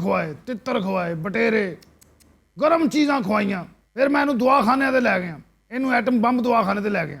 ਖਵਾਏ, ਤਿੱਤਰ ਖਵਾਏ, ਬਟੇਰੇ, ਗਰਮ ਚੀਜ਼ਾਂ ਖਵਾਈਆਂ। ਫਿਰ ਮੈਂ ਇਹਨੂੰ ਦਵਾਖਾਨਿਆਂ ਤੇ ਲੈ ਗਿਆ, ਇਹਨੂੰ ਐਟਮ ਬੰਬ ਦਵਾਖਾਨੇ ਤੇ ਲੈ ਗਿਆ।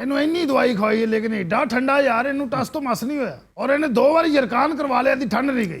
ਇਹਨੂੰ ਇੰਨੀ ਦਵਾਈ ਖਵਾਈ ਲੇਕਿਨ ਏਡਾ ਠੰਡਾ ਯਾਰ, ਇਹਨੂੰ ਟਸ ਤੋਂ ਮਸ ਨਹੀਂ ਹੋਇਆ ਔਰ ਇਹਨੇ 2 ਵਾਰੀ ਜਰਕਾਨ ਕਰਵਾ ਲਿਆ, ਇਹਦੀ ਠੰਡ ਨਹੀਂ ਗਈ।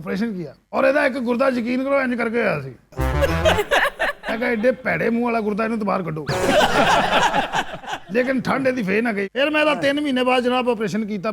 ਆਪਰੇਸ਼ਨ ਕੀਤਾ ਔਰ ਇਹਦਾ ਇੱਕ ਗੁਰਦਾ ਯਕੀਨ ਕਰੋ ਇੰਜ ਕਰਕੇ ਹੋਇਆ ਸੀ। ਮੈਂ ਕਿਹਾ ਏਡੇ ਭੈੜੇ ਮੂੰਹ ਵਾਲਾ ਗੁਰਦਾ, ਇਹਨੂੰ ਬਾਹਰ ਕੱਢੋ। ਲੇਕਿਨ ਠੰਡ ਇਹਦੀ ਫੇਰ ਨਾ ਗਈ। ਫਿਰ ਮੈਂ ਇਹਦਾ 3 ਮਹੀਨੇ ਬਾਅਦ ਜਨਾਬ ਆਪਰੇਸ਼ਨ ਕੀਤਾ।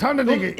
ਠੰਡ ਨਹੀਂ ਗਈ।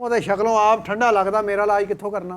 ਉਹਦੇ ਸ਼ਕਲੋਂ ਆਪ ਠੰਡਾ ਲੱਗਦਾ, ਮੇਰਾ ਇਲਾਜ ਕਿੱਥੋਂ ਕਰਨਾ?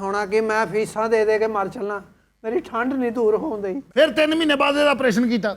ਹੋਣਾ ਕਿ ਮੈਂ ਫੀਸਾਂ ਦੇ ਦੇ ਕੇ ਮਰ ਚੱਲਣਾ, ਮੇਰੀ ਠੰਡ ਨਹੀਂ ਦੂਰ ਹੋਣ ਦਈ। ਫਿਰ 3 ਮਹੀਨੇ ਬਾਅਦ ਇਹਦਾ ਆਪਰੇਸ਼ਨ ਕੀਤਾ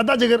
ਅੱਧਾ ਜਿਗਰ?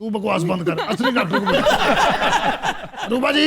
ਤੂੰ ਬਕਵਾਸ ਬੰਦ ਕਰ, ਅਸਲੀ ਡਾਕਟਰ ਨੂੰ ਬੁਲਾ। ਰੂਬਾ ਜੀ,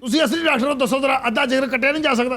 ਤੁਸੀਂ ਅਸਲੀ ਡਾਕਟਰ ਹੋ, ਦੱਸੋ ਜ਼ਰਾ ਅੱਧਾ ਜਿਗਰ ਕੱਟਿਆ ਨਹੀਂ ਜਾ ਸਕਦਾ?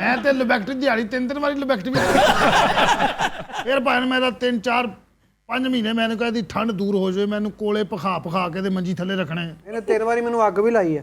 ਮੈਂ ਤੇ ਲੋਬੈਕਟਰੀ ਦਿਹਾੜੀ 3 ਵਾਰੀ ਲੋਬੈਕਟਰੀ। ਫਿਰ ਭਾਵੇਂ ਮੈਂ ਇਹਦਾ 3 4 5 ਮਹੀਨੇ ਮੈਨੂੰ ਕਹਿੰਦੀ ਠੰਡ ਦੂਰ ਹੋ ਜਾਵੇ, ਮੈਨੂੰ ਕੋਲੇ ਪਖਾ ਕੇ ਤੇ ਮੰਜੀ ਥੱਲੇ ਰੱਖਣਾ ਹੈ। ਇਹਨੇ 3 ਵਾਰੀ ਮੈਨੂੰ ਅੱਗ ਵੀ ਲਾਈ ਹੈ।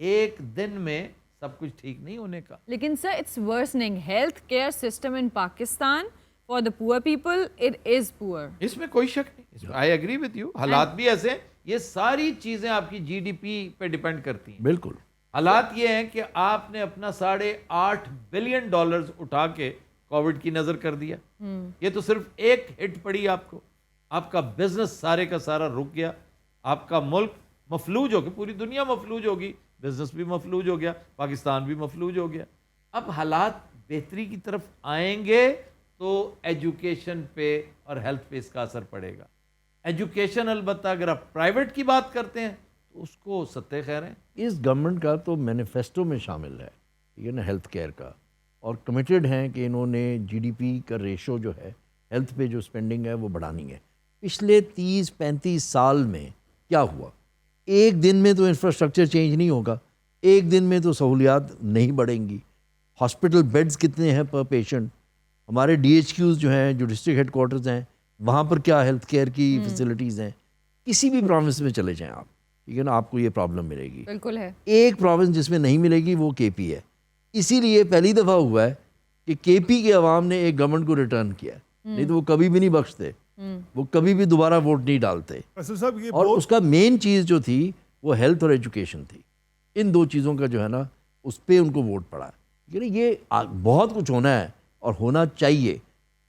ایک دن میں سب کچھ ٹھیک نہیں ہونے کا. لیکن sir it's worsening health care system in Pakistan for the poor people it is پور. اس میں کوئی شک نہیں, آئی ایگری وتھ یو. حالات بھی ایسے ہیں, یہ ساری چیزیں آپ کی جی ڈی پی پہ ڈیپینڈ کرتی ہیں. بالکل. حالات یہ ہیں کہ آپ نے اپنا $8.5 بلین اٹھا کے کووڈ کی نظر کر دیا. یہ تو صرف ایک ہٹ پڑی آپ کو, آپ کا بزنس سارے کا سارا رک گیا, آپ کا ملک مفلوج ہو گیا, پوری دنیا مفلوج ہوگی, بزنس بھی مفلوج ہو گیا, پاکستان بھی مفلوج ہو گیا. اب حالات بہتری کی طرف آئیں گے تو ایجوکیشن پہ اور ہیلتھ پہ اس کا اثر پڑے گا. ایجوکیشن البتہ اگر آپ پرائیویٹ کی بات کرتے ہیں تو اس کو ستہ خیر ہیں. اس گورنمنٹ کا تو مینیفیسٹو میں شامل ہے, ٹھیک ہے نا, ہیلتھ کیئر کا, اور کمیٹڈ ہیں کہ انہوں نے جی ڈی پی کا ریشو جو ہے ہیلتھ پہ جو اسپینڈنگ ہے وہ بڑھانی ہے. پچھلے 30-35 سال میں کیا ہوا؟ ایک دن میں تو انفراسٹرکچر چینج نہیں ہوگا, ایک دن میں تو سہولیات نہیں بڑھیں گی. ہاسپٹل بیڈز کتنے ہیں پر پیشنٹ؟ ہمارے ڈی ایچ کیوز جو ہیں, جو ڈسٹرکٹ ہیڈ کوارٹرز ہیں, وہاں پر کیا ہیلتھ کیئر کی فیسلٹیز ہیں؟ کسی بھی پروونس میں چلے جائیں آپ, ٹھیک ہے نا, آپ کو یہ پرابلم ملے گی. بالکل ہے. ایک پروونس جس میں نہیں ملے گی وہ کے پی ہے. اسی لیے پہلی دفعہ ہوا ہے کہ کے پی کے عوام نے ایک گورنمنٹ کو ریٹرن کیا, نہیں تو وہ کبھی بھی نہیں بخشتے, وہ کبھی بھی دوبارہ ووٹ نہیں ڈالتے. اور اس کا مین چیز جو تھی وہ ہیلتھ اور ایجوکیشن تھی. ان دو چیزوں کا جو ہے نا اس پہ ان کو ووٹ پڑا. یہ بہت کچھ ہونا ہے اور ہونا چاہیے.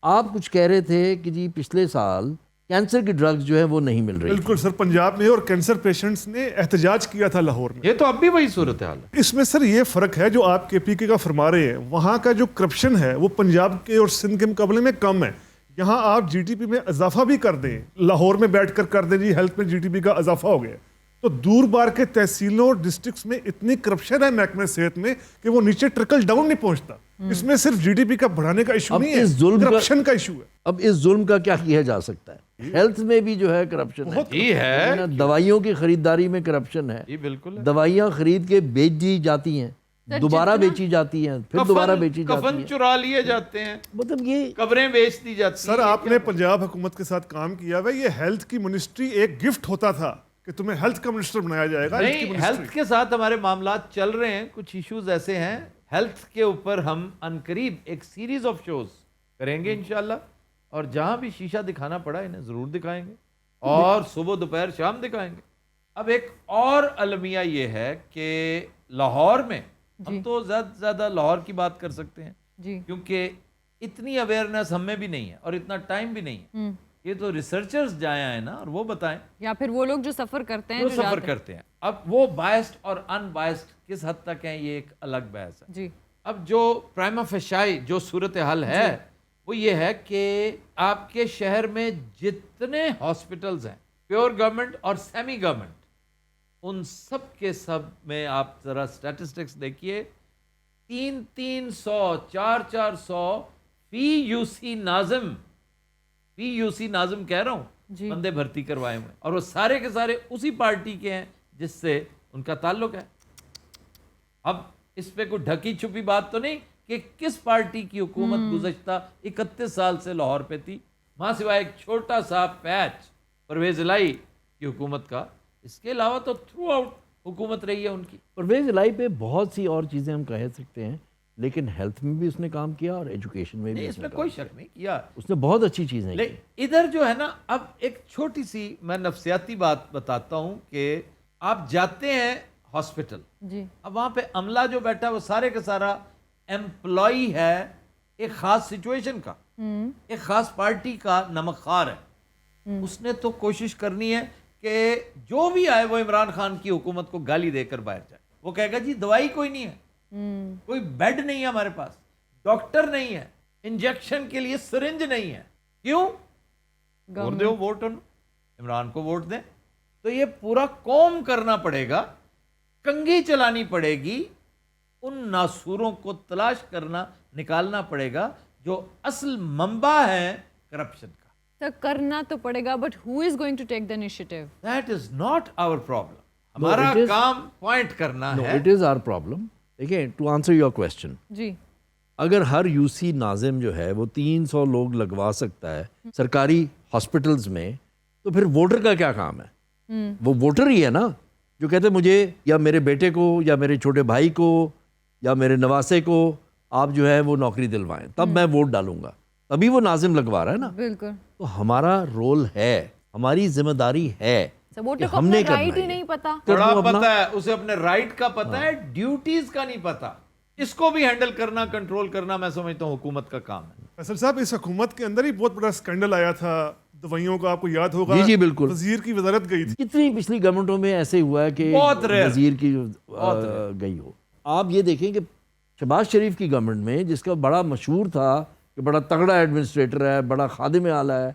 آپ کچھ کہہ رہے تھے کہ جی پچھلے سال کینسر کی ڈرگز جو ہے وہ نہیں مل رہی. بالکل سر, پنجاب میں اور کینسر پیشنٹس نے احتجاج کیا تھا لاہور میں. یہ تو اب بھی وہی صورتحال ہے. اس میں سر یہ فرق ہے جو آپ کے پی کے کا فرما رہے ہیں, وہاں کا جو کرپشن ہے وہ پنجاب کے اور سندھ کے مقابلے میں کم ہے. یہاں آپ جی ڈی پی میں اضافہ بھی کر دیں, لاہور میں بیٹھ کر کر دیں جی ہیلتھ میں جی ڈی پی کا اضافہ ہو گیا, تو دور بار کے تحصیلوں اور ڈسٹرکٹس میں اتنی کرپشن ہے محکمہ صحت میں کہ وہ نیچے ٹرکل ڈاؤن نہیں پہنچتا. اس میں صرف جی ڈی پی کا بڑھانے کا ایشو نہیں ہے, کرپشن کا ایشو ہے. اب اس ظلم کا کیا کیا جا سکتا ہے؟ ہیلتھ میں بھی جو ہے کرپشن ہے, دوائیوں کی خریداری میں کرپشن ہے. جی بالکل. دوائیاں خرید کے بیچ دی جاتی ہیں, دوبارہ بیچی جاتی ہیں, پھر دوبارہ بیچی جاتی ہیں, کفن چرا لیے جاتے ہیں, مطلب یہ قبریں بیچ دی جاتی ہیں. سر آپ نے پنجاب حکومت کے ساتھ کام کیا ہوا, یہ ہیلتھ کی منسٹری ایک گفٹ ہوتا تھا کہ تمہیں ہیلتھ کا منسٹر بنایا جائے گا. نہیں, ہیلتھ کے ساتھ ہمارے معاملات چل رہے ہیں, کچھ ایشوز ایسے ہیں. ہیلتھ کے اوپر ہم عنقریب ایک سیریز آف شوز کریں گے انشاءاللہ, اور جہاں بھی شیشہ دکھانا پڑا انہیں ضرور دکھائیں گے, اور صبح دوپہر شام دکھائیں گے. اب ایک اور المیہ یہ ہے کہ لاہور میں ہم تو زیادہ سے زیادہ لاہور کی بات کر سکتے ہیں جی, کیونکہ اتنی اویئرنیس ہم میں بھی نہیں ہے اور اتنا ٹائم بھی نہیں ہے. یہ تو ریسرچرز جائیں ہیں نا, اور وہ بتائیں, یا پھر وہ لوگ جو سفر کرتے ہیں, جو سفر کرتے ہیں. اب وہ بائسڈ اور ان بائسڈ کس حد تک ہیں یہ ایک الگ بحث ہے. جی, اب جو پرائما فیشائی جو صورتحال ہے وہ یہ ہے کہ آپ کے شہر میں جتنے ہاسپٹلز ہیں پیور گورنمنٹ اور سیمی گورنمنٹ, ان سب کے سب میں آپ ذرا سٹیٹسٹکس دیکھیے, 300 400 فی یو سی ناظم کہہ رہا ہوں بندے بھرتی کروائے ہوئے, اور وہ سارے کے سارے اسی پارٹی کے ہیں جس سے ان کا تعلق ہے. اب اس پہ کوئی ڈھکی چھپی بات تو نہیں کہ کس پارٹی کی حکومت گزشتہ 31 سال سے لاہور پہ تھی, وہاں سوائے ایک چھوٹا سا پیچ پرویز الہی کی حکومت کا, اس کے علاوہ تو تھرو آؤٹ حکومت رہی ہے ان کی. پرویز الہی پہ بہت سی اور چیزیں ہم کہہ سکتے ہیں, لیکن ہیلتھ میں بھی اس نے کام کیا اور ایجوکیشن میں بھی اس میں کوئی شک نہیں کیا, اس نے بہت اچھی چیزیں کی. ادھر جو ہے نا, اب ایک چھوٹی سی میں نفسیاتی بات بتاتا ہوں کہ آپ جاتے ہیں ہاسپٹل جی, اب وہاں پہ عملہ جو بیٹھا ہے وہ سارے کا سارا ایمپلائی ہے ایک خاص سچویشن کا, ایک خاص پارٹی کا نمک خوار ہے. اس نے تو کوشش کرنی ہے کہ جو بھی آئے وہ عمران خان کی حکومت کو گالی دے کر باہر جائے. وہ کہے گا جی دوائی کوئی نہیں ہے, کوئی بیڈ نہیں ہے ہمارے پاس, ڈاکٹر نہیں ہے, انجیکشن کے لیے سرنج نہیں ہے. کیوں؟ اور دو ووٹ عمران کو ووٹ دیں. تو یہ پورا قوم کرنا پڑے گا, کنگھی چلانی پڑے گی, ان ناسوروں کو تلاش کرنا نکالنا پڑے گا جو اصل منبع ہے کرپشن کا. سر کرنا تو پڑے گا, but who is going to take the initiative? That is not our problem. ہمارا کام پوائنٹ کرنا ہے. It is our problem. دیکھیں, ٹو آنسر یور کوشچن, جی, اگر ہر یو سی ناظم جو ہے وہ 300 لوگ لگوا سکتا ہے سرکاری ہاسپٹلز میں, تو پھر ووٹر کا کیا کام ہے؟ وہ ووٹر ہی ہے نا, جو کہتے ہیں مجھے یا میرے بیٹے کو یا میرے چھوٹے بھائی کو یا میرے نواسے کو آپ جو ہے وہ نوکری دلوائیں تب میں ووٹ ڈالوں گا, تبھی وہ ناظم لگوا رہا ہے نا. بالکل. تو ہمارا رول ہے, ہماری ذمہ داری ہے ووٹر کہ کو ہم اپنا نے کرنا رائٹ ہی ہے. نہیں پتا. بڑا وہ اپنا- پتا ہے اسے, اپنے رائٹ کا پتا ہے, ڈیوٹیز کا نہیں پتا. اس کو بھی ہینڈل کرنا, کنٹرول کرنا میں سمجھتا ہوں حکومت کا کام ہے. فیصل صاحب اس حکومت کے اندر ہی بہت بڑا اسکینڈل آیا تھا دوائیوں کا, آپ کو یاد ہوگا. جی جی بالکل. وزیر کی وزارت گئی تھی. کتنی پچھلی گورنمنٹوں میں ایسے ہوا ہے کہ بہت rare. وزیر کی گئی ہو. آپ یہ دیکھیں کہ شہباز شریف کی گورنمنٹ میں جس کا بڑا مشہور تھا کہ بڑا تگڑا ایڈمنسٹریٹر ہے, بڑا خادم اعلیٰ ہے,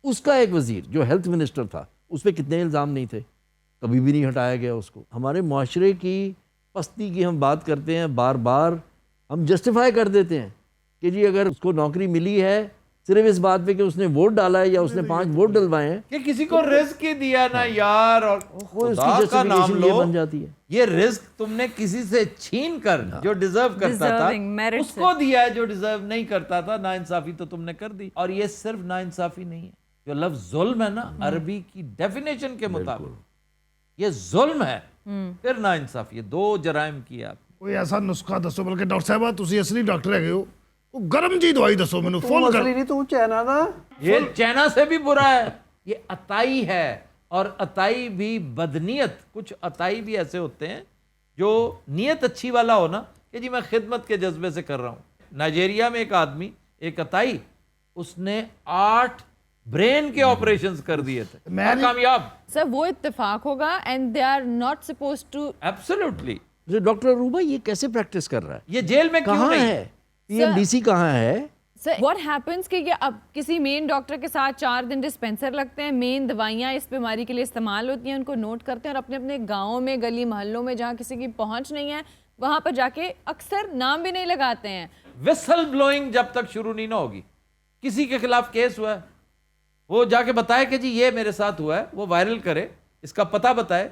اس کا ایک وزیر جو ہیلتھ منسٹر تھا اس پہ کتنے الزام نہیں تھے, کبھی بھی نہیں ہٹایا گیا اس کو. ہمارے معاشرے کی پستی کی ہم بات کرتے ہیں, بار بار ہم جسٹیفائی کر دیتے ہیں کہ جی اگر اس کو نوکری ملی ہے صرف اس بات پہ کہ اس نے ووٹ ڈالا ہے یا اس نے 5 ووٹ ڈلوائے ہیں, کہ کسی کو رزق ہی دیا نا یار, اور وہ اس خدا کی کا نام جسٹیفیکیشن یہ لو, بن جاتی ہے. یہ رزق تم نے کسی سے چھین کر جو ڈیزرو کرتا تھا Deserving, merit اس کو دیا ہے, جو ڈیزرو نہیں کرتا تھا. ناانصافی تو تم نے کر دی. اور یہ صرف ناانصافی نہیں ہے, جو لفظ ظلم ہے نا عربی کی ڈیفینیشن کے مطابق یہ ظلم ہے, پھر ناانصافی ہے. 2 جرائم کیے آپ. کوئی ایسا نسخہ دسو, بلکہ ڈاکٹر صاحبہ تسی اصلی ڈاکٹر ہے ہو, وہ گرم جی دوائی دسو مینوں فل کر. اصلی نہیں تو چائنا دا. یہ چائنا سے بھی برا ہے. یہ عطائی ہے, اور عطائی بھی بدنیت. کچھ عطائی بھی ایسے ہوتے ہیں جو نیت اچھی والا ہو نا, کہ جی میں خدمت کے جذبے سے کر رہا ہوں. نائجیریا میں ایک آدمی, ایک عطائی, اس نے 8 برین کے آپریشنز کر دیے تھے, کامیاب. سر وہ اتفاق ہوگا and they are not suppose to. Absolutely. Doctor Arooba یہ کیسے پریکٹس کر رہا ہے, یہ جیل میں کیوں کہاں نہیں ہے, پی ایم ڈی سی کہاں ہے؟ سر واٹ ہیپنس کہ یہ اب کسی مین ڈاکٹر کے ساتھ 4 دن ڈسپینسر لگتے ہیں, مین دوائیاں اس بیماری کے لیے استعمال ہوتی ہیں, ان کو نوٹ کرتے ہیں, اور اپنے اپنے گاؤں میں, گلی محلوں میں جہاں کسی کی پہنچ نہیں ہے وہاں پر جا کے اکثر نام بھی نہیں لگاتے ہیں. وسل بلوئنگ جب تک شروع نہیں نہ ہوگی. کسی کے خلاف کیس ہوا ہے, وہ جا کے بتائے کہ جی یہ میرے ساتھ ہوا ہے, وہ وائرل کرے, اس کا پتہ بتائے,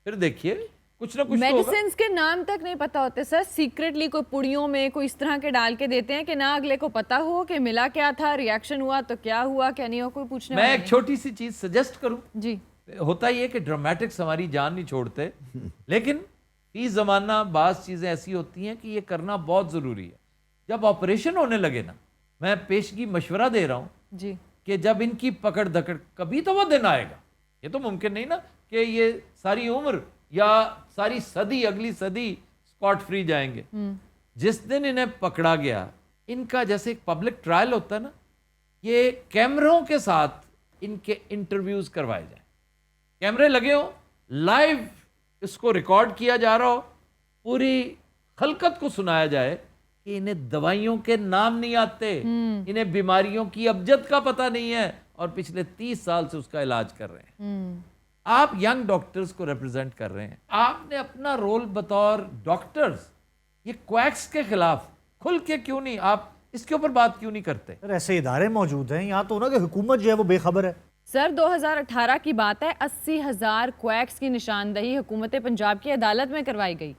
پھر دیکھیے کچھ نہ کچھ تو ہوگا. میڈیسنز کے نام تک نہیں پتا ہوتے سر, سیکریٹلی کوئی پڑیوں میں کوئی اس طرح کے ڈال کے دیتے ہیں کہ نہ اگلے کو پتا ہو کہ ملا کیا تھا, ریاکشن ہوا تو کیا ہوا, کیا نہیں ہوا, کوئی پوچھنے میں والا ایک نہیں. چھوٹی سی چیز سجیسٹ کروں. جی ہوتا یہ کہ ڈرامیٹکس ہماری جان نہیں چھوڑتے, لیکن فی زمانہ بعض چیزیں ایسی ہوتی ہیں کہ یہ کرنا بہت ضروری ہے. جب آپریشن ہونے لگے نا, میں پیشگی مشورہ دے رہا ہوں جی کہ جب ان کی پکڑ دھکڑ, کبھی تو وہ دن آئے گا, یہ تو ممکن نہیں نا کہ یہ ساری عمر یا ساری صدی, اگلی صدی اسکاٹ فری جائیں گے. جس دن انہیں پکڑا گیا, ان کا جیسے ایک پبلک ٹرائل ہوتا ہے نا, یہ کیمروں کے ساتھ ان کے انٹرویوز کروائے جائیں, کیمرے لگے ہوں, لائیو اس کو ریکارڈ کیا جا رہا ہو, پوری خلقت کو سنایا جائے کہ انہیں دوائیوں کے نام نہیں آتے, انہیں بیماریوں کی ابجد کا پتہ نہیں ہے, اور پچھلے 30 سال سے اس کا علاج کر رہے ہیں. آپ ینگ ڈاکٹرز کو ریپرزینٹ کر رہے ہیں, آپ نے اپنا رول بطور ڈاکٹرز یہ کویکس کے خلاف کھل کے کیوں نہیں, آپ اس کے اوپر بات کیوں نہیں کرتے؟ سر ایسے ادارے موجود ہیں یہاں تو نا کہ حکومت جو ہے وہ بے خبر ہے. سر 2018 کی بات ہے, 80,000 کویکس کی نشاندہی حکومت پنجاب کی عدالت میں کروائی گئی,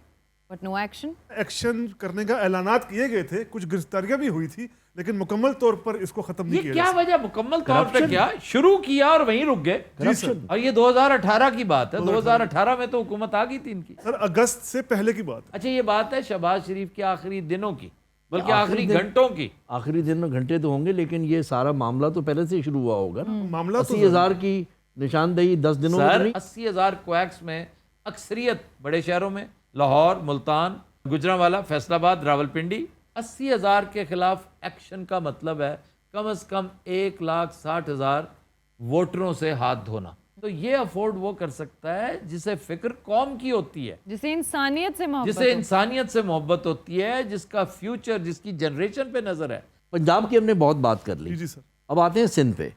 بٹ نو ایکشن. ایکشن کرنے کا اعلانات کیے گئے تھے, کچھ گرفتاریاں بھی ہوئی تھی, لیکن مکمل طور پر اس کو ختم نہیں یہ کیا کیا جا سکتا. وجہ, مکمل طور پہ کیا شروع کیا اور وہیں رک گئے؟ اور یہ 2018 کی بات ہے, 2018 میں تو حکومت آ گئی تھی ان کی. سر اگست سے پہلے کی بات. اچھا یہ بات ہے شہباز شریف کے آخری دنوں کی, بلکہ آخری گھنٹوں کی. آخری دن گھنٹے تو ہوں گے, لیکن یہ سارا معاملہ تو پہلے سے شروع ہوا ہوگا نا. معاملہ تو 80,000 کی نشاندہی 10 دنوں میں سر نہیں. 80,000 کویکس میں اکثریت بڑے شہروں میں, لاہور, ملتان, گجرانوالا, فیصل آباد, راولپنڈی. 80,000 کے خلاف ایکشن کا مطلب ہے کم از کم 1,60,000 ووٹروں سے ہاتھ دھونا. تو یہ افورڈ وہ کر سکتا ہے جسے فکر قوم کی ہوتی ہے, جسے انسانیت سے محبت جسے انسانیت سے محبت ہوتی ہے, جس کا فیوچر, جس کی جنریشن پہ نظر ہے. پنجاب کی ہم نے بہت بات کر لی, جی سر. اب آتے ہیں سندھ پہ.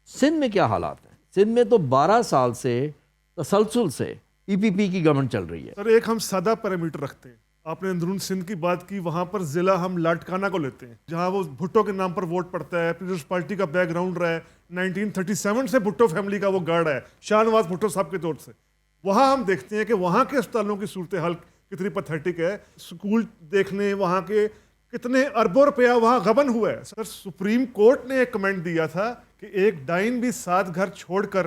سندھ میں کیا حالات ہیں؟ سندھ میں تو 12 سال سے تسلسل سے پی پی پی کی گورنمنٹ چل رہی ہے. سر ایک ہم سادہ پیرامیٹر رکھتے ہیں. آپ نے اندرون سندھ کی بات کی, وہاں پر ضلع ہم لاٹکانہ کو لیتے ہیں, جہاں وہ بھٹو کے نام پر ووٹ پڑتا ہے, پیپلز پارٹی کا بیک گراؤنڈ رہا ہے, 1937 سے بھٹو فیملی کا وہ گارڈ ہے, شاہ نواز بھٹو صاحب کے طور سے. وہاں ہم دیکھتے ہیں کہ وہاں کے اسپتالوں کی صورتحال کتنی پتھیٹک ہے. سکول دیکھنے, وہاں کے کتنے اربوں روپیہ وہاں غبن ہوا ہے. سر سپریم کورٹ نے ایک کمنٹ دیا تھا کہ ایک ڈائن بھی 7 گھر چھوڑ کر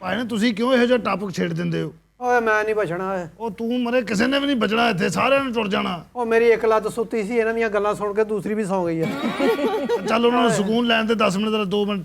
ਭਾਈ ਨੇ ਤੁਸੀਂ ਕਿਉਂ ਇਹੋ ਜਿਹਾ ਟਾਪਕ ਛੇੜ ਦਿੰਦੇ ਹੋ? ਓਏ ਮੈਂ ਨਹੀਂ ਬਚਣਾ ਹੈ। ਉਹ ਤੂੰ ਮਰੇ ਕਿਸੇ ਨੇ ਵੀ ਨਹੀਂ ਬਚਣਾ ਇੱਥੇ, ਸਾਰਿਆਂ ਨੇ ਟੁੱਟ ਜਾਣਾ। ਉਹ ਮੇਰੀ ਇੱਕ ਲੱਤ ਸੁੱਤੀ ਸੀ, ਇਹਨਾਂ ਦੀਆਂ ਗੱਲਾਂ ਸੁਣ ਕੇ ਦੂਸਰੀ ਵੀ ਸੌਂ ਗਈ ਹੈ। ਚੱਲ ਉਹਨਾਂ ਨੂੰ ਸਕੂਨ ਲੈਣ ਦੇ 10 ਮਿੰਟ, 2 ਮਿੰਟ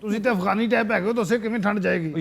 ਤੁਸੀਂ ਤੇ ਅਫਗਾਨੀ ਟਾਈਪ ਹੈਗੇ ਹੋ, ਦੱਸੋ ਕਿਵੇਂ ਠੰਡ ਜਾਏਗੀ?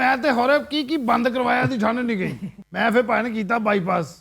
ਮੈਂ ਤੇ ਹੋਰ ਕੀ ਬੰਦ ਕਰਵਾਇਆ, ਇਹਦੀ ਠੰਡ ਨਹੀਂ ਗਈ। ਮੈਂ ਫਿਰ ਭਾਈ ਨੇ ਕੀਤਾ ਬਾਈਪਾਸ,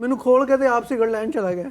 ਮੈਨੂੰ ਖੋਲ ਕੇ ਤੇ ਆਪ ਸਿਗਰਟ ਲੈਣ ਚਲਾ ਗਿਆ।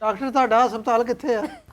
ਡਾਕਟਰ ਤੁਹਾਡਾ ਹਸਪਤਾਲ ਕਿੱਥੇ ਆ?